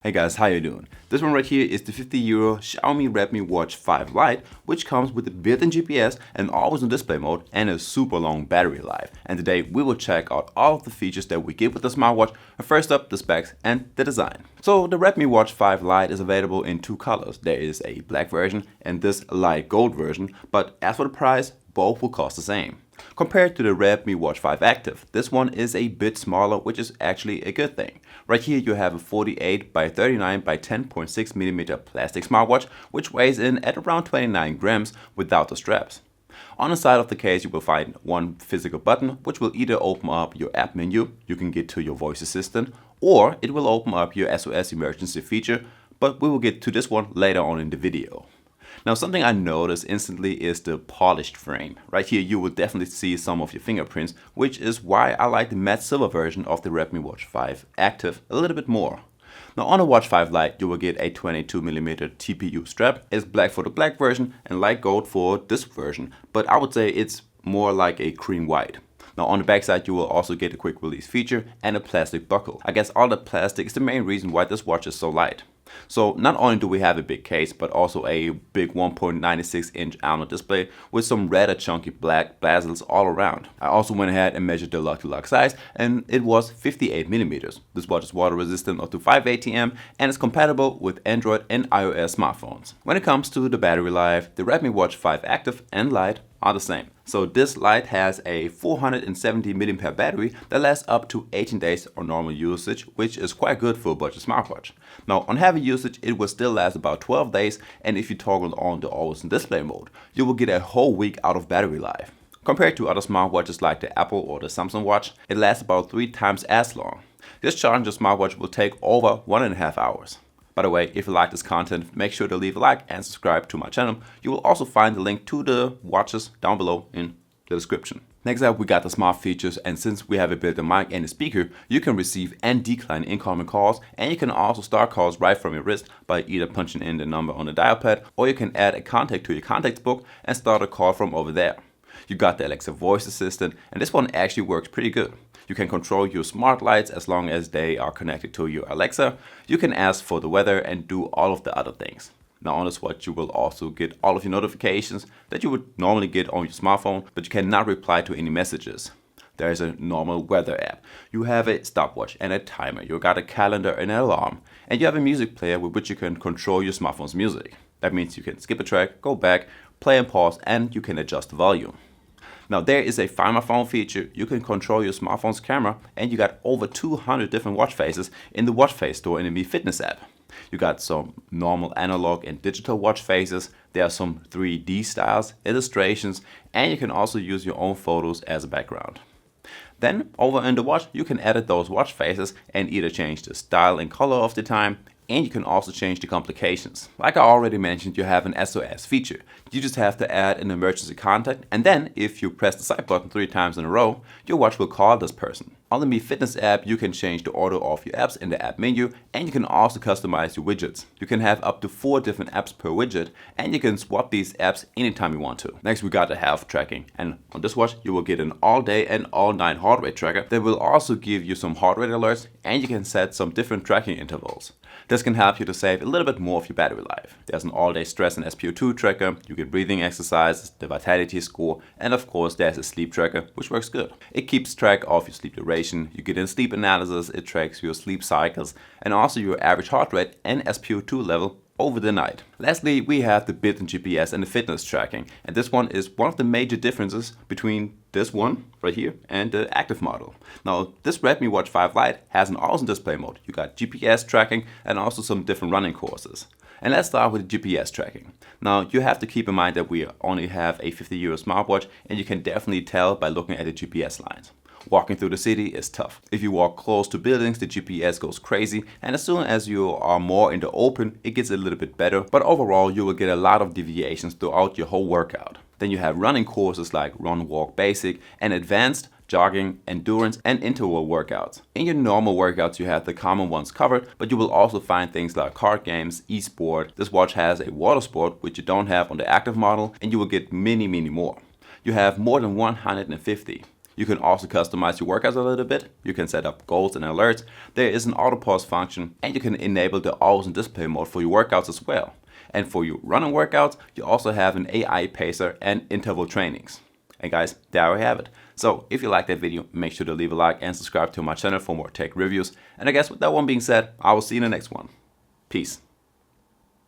Hey guys, how you doing? This one right here is the €50 Xiaomi Redmi Watch 5 Lite, which comes with a built-in GPS and always on display mode and a super long battery life. And today we will check out all of the features that we get with the smartwatch. And first up, the specs and the design. So the Redmi Watch 5 Lite is available in two colors. There is a black version and this light gold version, but as for the price, both will cost the same. Compared to the Redmi Watch 5 Active, this one is a bit smaller, which is actually a good thing. Right here you have a 48 by 39 by 10.6mm plastic smartwatch, which weighs in at around 29 grams without the straps. On the side of the case you will find one physical button, which will either open up your app menu, you can get to your voice assistant, or it will open up your SOS emergency feature, but we will get to this one later on in the video. Now something I noticed instantly is the polished frame. Right here you will definitely see some of your fingerprints, which is why I like the matte silver version of the Redmi Watch 5 Active a little bit more. Now on the Watch 5 Lite you will get a 22mm TPU strap. It's black for the black version and light gold for this version, but I would say it's more like a cream white. Now on the backside you will also get a quick release feature and a plastic buckle. I guess all the plastic is the main reason why this watch is so light. So not only do we have a big case, but also a big 1.96-inch AMOLED display with some rather chunky black bezels all around. I also went ahead and measured the lock-to-lock size, and it was 58mm. This watch is water resistant up to 5 ATM and is compatible with Android and iOS smartphones. When it comes to the battery life, the Redmi Watch 5 Active and Lite are the same. So this Lite has a 470 mAh battery that lasts up to 18 days on normal usage, which is quite good for a budget smartwatch. Now on heavy usage it will still last about 12 days, and if you toggle on the always on display mode, you will get a whole week out of battery life. Compared to other smartwatches like the Apple or the Samsung Watch, it lasts about 3 times as long. This charging your smartwatch will take over 1.5 hours. By the way, if you like this content, make sure to leave a like and subscribe to my channel. You will also find the link to the watches down below in the description. Next up we got the smart features, and since we have a built-in mic and a speaker, you can receive and decline incoming calls, and you can also start calls right from your wrist by either punching in the number on the dial pad, or you can add a contact to your contacts book and start a call from over there. You got the Alexa voice assistant, and this one actually works pretty good. You can control your smart lights as long as they are connected to your Alexa. You can ask for the weather and do all of the other things. Now on this watch you will also get all of your notifications that you would normally get on your smartphone, but you cannot reply to any messages. There is a normal weather app. You have a stopwatch and a timer. You got a calendar and an alarm. And you have a music player with which you can control your smartphone's music. That means you can skip a track, go back, play and pause, and you can adjust the volume. Now there is a Find My Phone feature. You can control your smartphone's camera, and you got over 200 different watch faces in the watch face store in the Mi Fitness app. You got some normal analog and digital watch faces. There are some 3D styles, illustrations, and you can also use your own photos as a background. Then over in the watch you can edit those watch faces and either change the style and color of the time, and you can also change the complications. Like I already mentioned, you have an SOS feature. You just have to add an emergency contact, and then if you press the side button 3 times in a row, your watch will call this person. On the Mi Fitness app you can change the order of your apps in the app menu, and you can also customize your widgets. You can have up to 4 different apps per widget, and you can swap these apps anytime you want to. Next we got the health tracking, and on this watch you will get an all day and all night heart rate tracker that will also give you some heart rate alerts, and you can set some different tracking intervals. This can help you to save a little bit more of your battery life. There's an all-day stress and SpO2 tracker, you get breathing exercises, the vitality score, and of course there's a sleep tracker, which works good. It keeps track of your sleep duration, you get a sleep analysis, it tracks your sleep cycles, and also your average heart rate and SpO2 level over the night. Lastly, we have the built-in GPS and the fitness tracking, and this one is one of the major differences between this one right here and the active model. Now this Redmi Watch 5 Lite has an always on display mode. You got GPS tracking and also some different running courses. And let's start with the GPS tracking. Now you have to keep in mind that we only have a €50 smartwatch, and you can definitely tell by looking at the GPS lines. Walking through the city is tough. If you walk close to buildings, the GPS goes crazy, and as soon as you are more in the open, it gets a little bit better, but overall you will get a lot of deviations throughout your whole workout. Then you have running courses like Run, Walk Basic and Advanced, jogging, endurance, and interval workouts. In your normal workouts you have the common ones covered, but you will also find things like card games, e-sport. This watch has a water sport, which you don't have on the active model, and you will get many more. You have more than 150. You can also customize your workouts a little bit. You can set up goals and alerts. There is an auto pause function, and you can enable the always on display mode for your workouts as well. And for your running workouts, you also have an AI pacer and interval trainings. And guys, there we have it. So if you liked that video, make sure to leave a like and subscribe to my channel for more tech reviews. And I guess with that one being said, I will see you in the next one. Peace.